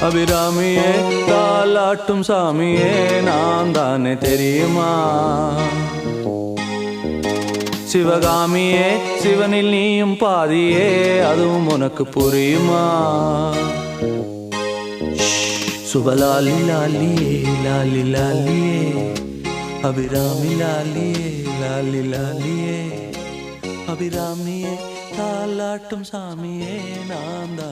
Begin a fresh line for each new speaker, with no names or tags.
அபிராமியே தாலாட்டும் சாமியே நான் தானே தெரியுமா? சிவகாமியே சிவனில் நீயும் பாதியே அதுவும் உனக்கு புரியுமா? சுபலாலி லாலியே லாலி லாலியே அபிராமி லாலியே லாலி லாலியே அபிராமியே தாலாட்டும் சாமியே நான் தான்